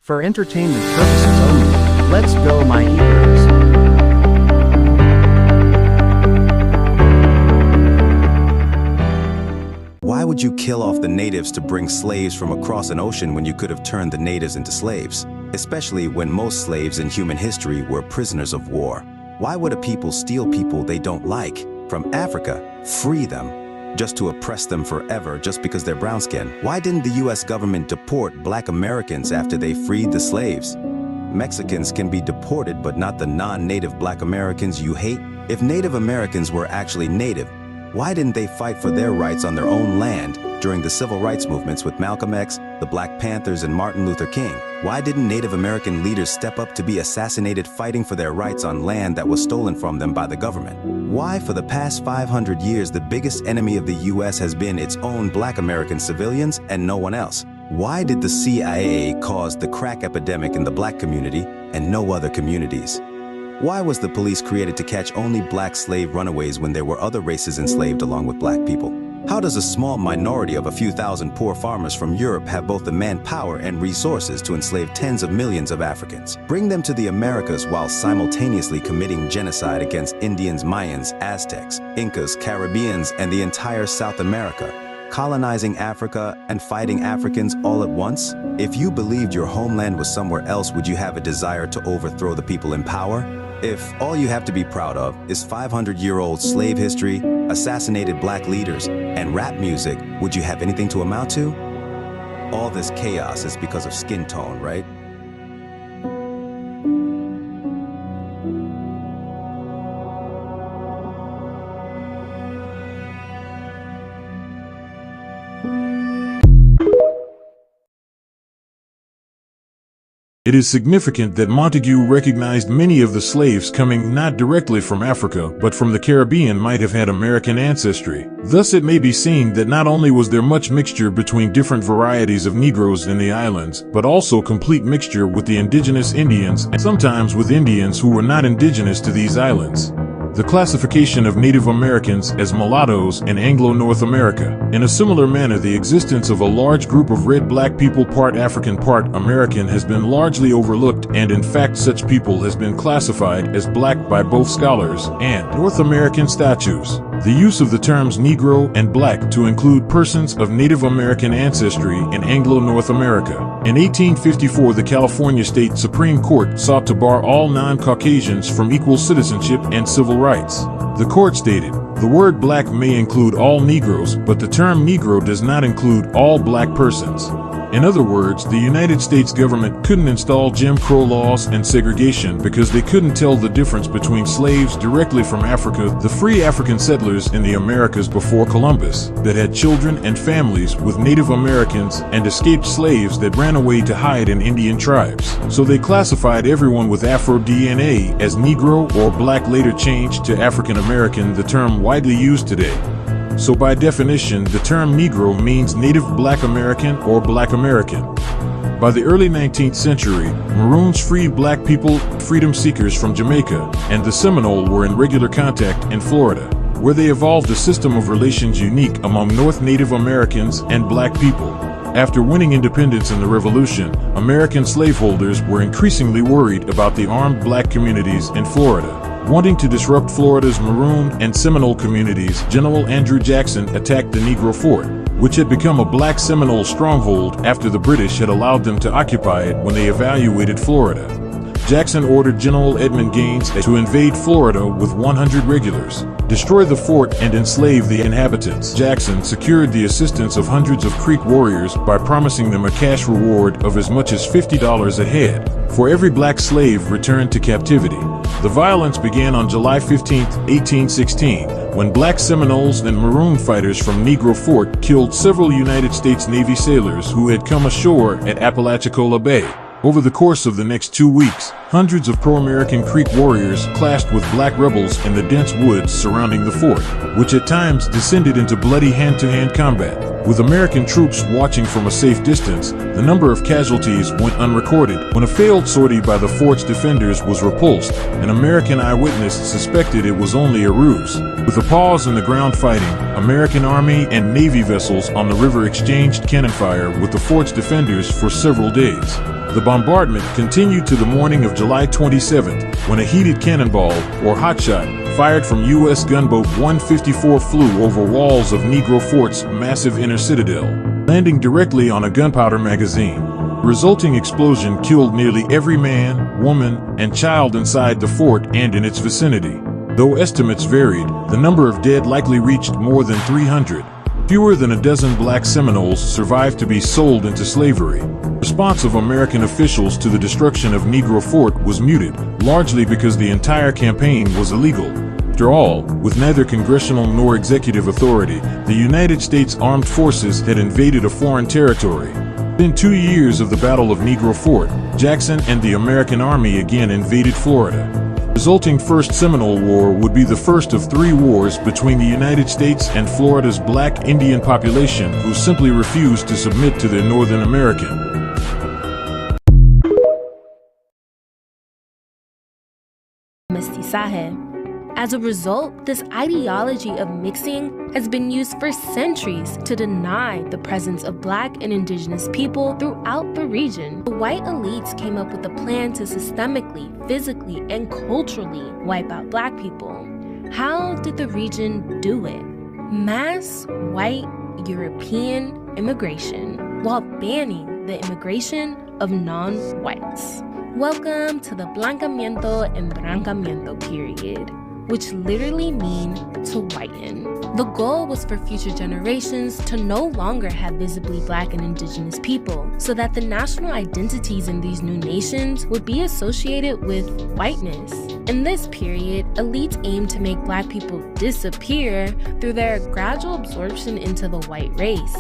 For entertainment purposes only. Let's go, my Hebrews. Why would you kill off the natives to bring slaves from across an ocean when you could have turned the natives into slaves? Especially when most slaves in human history were prisoners of war. Why would a people steal people they don't like from Africa, free them, just to oppress them forever just because they're brown skinned? Why didn't the US government deport Black Americans after they freed the slaves? Mexicans can be deported, but not the non-native Black Americans you hate. If Native Americans were actually native, why didn't they fight for their rights on their own land during the civil rights movements with Malcolm X, the Black Panthers, and Martin Luther King? Why didn't Native American leaders step up to be assassinated fighting for their rights on land that was stolen from them by the government? Why, for the past 500 years, the biggest enemy of the US has been its own Black American civilians and no one else? Why did the CIA cause the crack epidemic in the Black community and no other communities? Why was the police created to catch only Black slave runaways when there were other races enslaved along with Black people? How does a small minority of a few thousand poor farmers from Europe have both the manpower and resources to enslave tens of millions of Africans, bring them to the Americas while simultaneously committing genocide against Indians, Mayans, Aztecs, Incas, Caribbeans, and the entire South America, colonizing Africa and fighting Africans all at once? If you believed your homeland was somewhere else, would you have a desire to overthrow the people in power? If all you have to be proud of is 500-year-old slave history, assassinated Black leaders, and rap music, would you have anything to amount to? All this chaos is because of skin tone, right? It is significant that Montague recognized many of the slaves coming not directly from Africa, but from the Caribbean might have had American ancestry. Thus it may be seen that not only was there much mixture between different varieties of Negroes in the islands, but also complete mixture with the indigenous Indians, and sometimes with Indians who were not indigenous to these islands. The classification of Native Americans as mulattoes in Anglo-North America. In a similar manner, the existence of a large group of red Black people, part African, part American, has been largely overlooked, and in fact such people has been classified as Black by both scholars and North American statutes. The use of the terms Negro and Black to include persons of Native American ancestry in Anglo-North America. In 1854, the California State Supreme Court sought to bar all non-Caucasians from equal citizenship and civil rights. The court stated, "The word Black may include all Negroes, but the term Negro does not include all Black persons." In other words, the United States government couldn't install Jim Crow laws and segregation because they couldn't tell the difference between slaves directly from Africa, the free African settlers in the Americas before Columbus, that had children and families with Native Americans, and escaped slaves that ran away to hide in Indian tribes. So they classified everyone with Afro DNA as Negro or Black, later changed to African American, the term widely used today. So by definition, the term Negro means Native Black American or Black American. By the early 19th century, Maroons freed Black people, freedom seekers from Jamaica, and the Seminole were in regular contact in Florida, where they evolved a system of relations unique among North Native Americans and Black people. After winning independence in the Revolution, American slaveholders were increasingly worried about the armed Black communities in Florida. Wanting to disrupt Florida's Maroon and Seminole communities, General Andrew Jackson attacked the Negro Fort, which had become a Black Seminole stronghold after the British had allowed them to occupy it when they evacuated Florida. Jackson ordered General Edmund Gaines to invade Florida with 100 regulars, destroy the fort, and enslave the inhabitants. Jackson secured the assistance of hundreds of Creek warriors by promising them a cash reward of as much as $50 a head for every Black slave returned to captivity. The violence began on July 15, 1816, when Black Seminoles and Maroon fighters from Negro Fort killed several United States Navy sailors who had come ashore at Apalachicola Bay. Over the course of the next 2 weeks, hundreds of pro-American Creek warriors clashed with Black rebels in the dense woods surrounding the fort, which at times descended into bloody hand-to-hand combat. With American troops watching from a safe distance, the number of casualties went unrecorded. When a failed sortie by the fort's defenders was repulsed, an American eyewitness suspected it was only a ruse. With a pause in the ground fighting, American Army and Navy vessels on the river exchanged cannon fire with the fort's defenders for several days. The bombardment continued to the morning of July 27th, when a heated cannonball, or hotshot, fired from U.S. gunboat 154 flew over walls of Negro Fort's massive inner citadel, landing directly on a gunpowder magazine. The resulting explosion killed nearly every man, woman, and child inside the fort and in its vicinity. Though estimates varied, the number of dead likely reached more than 300. Fewer than a dozen black Seminoles survived to be sold into slavery. The response of American officials to the destruction of Negro Fort was muted, largely because the entire campaign was illegal. After all, with neither congressional nor executive authority, the United States Armed Forces had invaded a foreign territory. Within 2 years of the Battle of Negro Fort, Jackson and the American Army again invaded Florida. The resulting First Seminole War would be the first of 3 wars between the United States and Florida's black Indian population, who simply refused to submit to their Northern American mestizaje. As a result, this ideology of mixing has been used for centuries to deny the presence of black and indigenous people throughout the region. The white elites came up with a plan to systemically, physically, and culturally wipe out black people. How did the region do it? Mass white European immigration, while banning the immigration of non-whites. Welcome to the Blancamiento and Brancamiento period, which literally mean to whiten. The goal was for future generations to no longer have visibly black and indigenous people, so that the national identities in these new nations would be associated with whiteness. In this period, elites aimed to make black people disappear through their gradual absorption into the white race.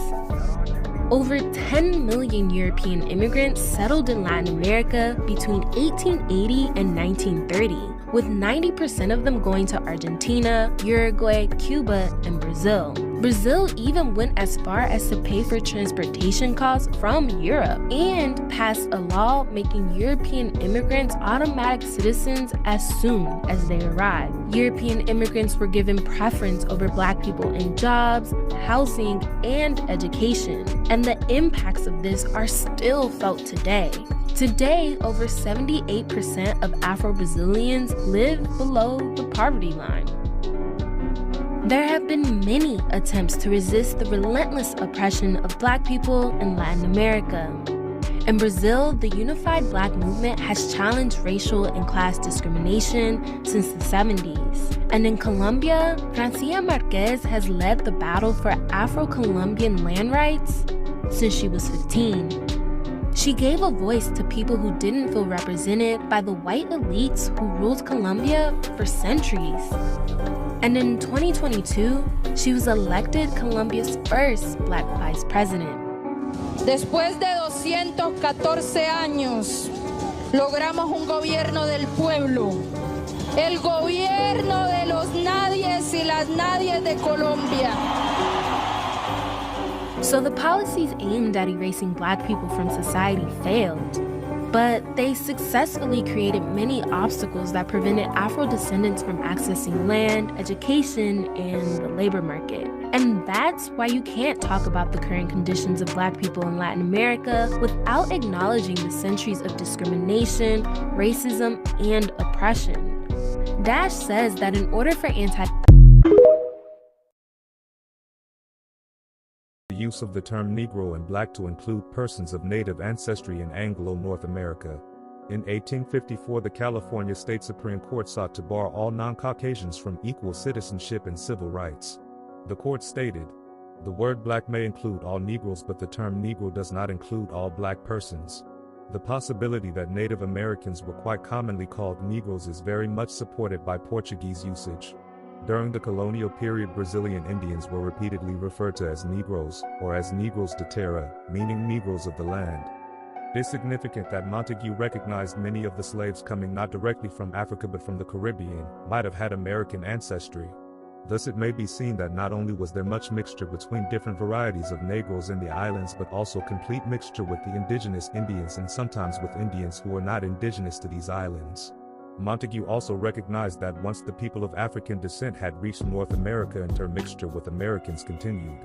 Over 10 million European immigrants settled in Latin America between 1880 and 1930, with 90% of them going to Argentina, Uruguay, Cuba, and Brazil. Brazil even went as far as to pay for transportation costs from Europe and passed a law making European immigrants automatic citizens as soon as they arrived. European immigrants were given preference over black people in jobs, housing, and education, and the impacts of this are still felt today. Today, over 78% of Afro-Brazilians live below the poverty line. There have been many attempts to resist the relentless oppression of black people in Latin America. In Brazil, the Unified Black Movement has challenged racial and class discrimination since the 70s. And in Colombia, Francia Marquez has led the battle for Afro-Colombian land rights since she was 15. She gave a voice to people who didn't feel represented by the white elites who ruled Colombia for centuries. And in 2022, she was elected Colombia's first black vice president. Después de 214 años, logramos un gobierno del pueblo, el gobierno de los nadies y las nadies de Colombia. So the policies aimed at erasing black people from society failed, but they successfully created many obstacles that prevented Afro-descendants from accessing land, education, and the labor market. And that's why you can't talk about the current conditions of black people in Latin America without acknowledging the centuries of discrimination, racism, and oppression. Dash says that in order for The use of the term Negro and Black to include persons of Native ancestry in Anglo-North America. In 1854, the California State Supreme Court sought to bar all non-Caucasians from equal citizenship and civil rights. The court stated, "The word black may include all Negroes, but the term Negro does not include all black persons." The possibility that Native Americans were quite commonly called Negroes is very much supported by Portuguese usage. During the colonial period, Brazilian Indians were repeatedly referred to as Negroes, or as Negros de Terra, meaning Negroes of the land. It is significant that Montague recognized many of the slaves coming not directly from Africa but from the Caribbean, might have had American ancestry. Thus it may be seen that not only was there much mixture between different varieties of Negroes in the islands, but also complete mixture with the indigenous Indians and sometimes with Indians who were not indigenous to these islands. Montague also recognized that once the people of African descent had reached North America, intermixture with Americans continued.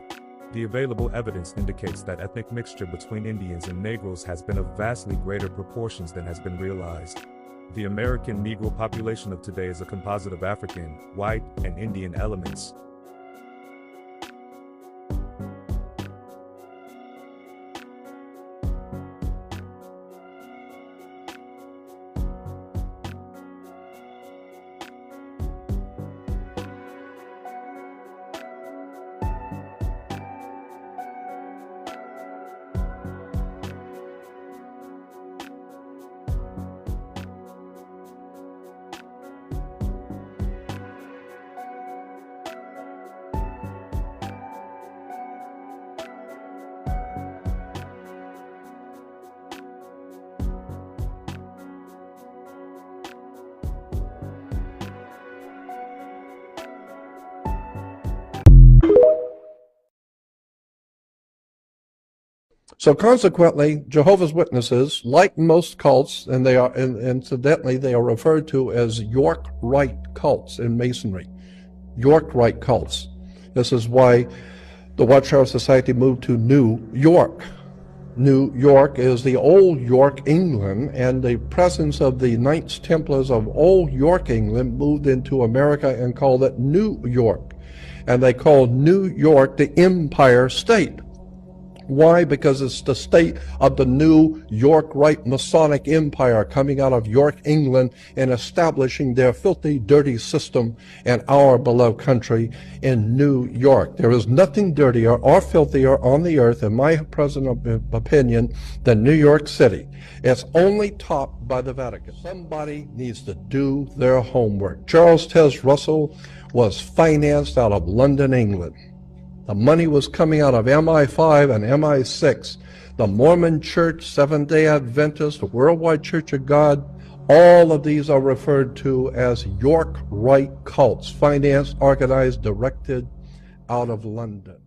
The available evidence indicates that ethnic mixture between Indians and Negroes has been of vastly greater proportions than has been realized. The American Negro population of today is a composite of African, white, and Indian elements. So consequently, Jehovah's Witnesses, like most cults, and they are, incidentally, they are referred to as York Rite cults in Masonry. York Rite cults. This is why the Watchtower Society moved to New York. New York is the old York, England, and the presence of the Knights Templars of old York, England moved into America and called it New York. And they called New York the Empire State. Why? Because it's the state of the New York Rite Masonic Empire coming out of York, England, and establishing their filthy, dirty system in our beloved country in New York. There is nothing dirtier or filthier on the earth, in my present opinion, than New York City. It's only topped by the Vatican. Somebody needs to do their homework. Charles Taze Russell was financed out of London, England. The money was coming out of MI5 and MI6. The Mormon Church, Seventh-day Adventist, the Worldwide Church of God, all of these are referred to as York Rite cults, financed, organized, directed out of London.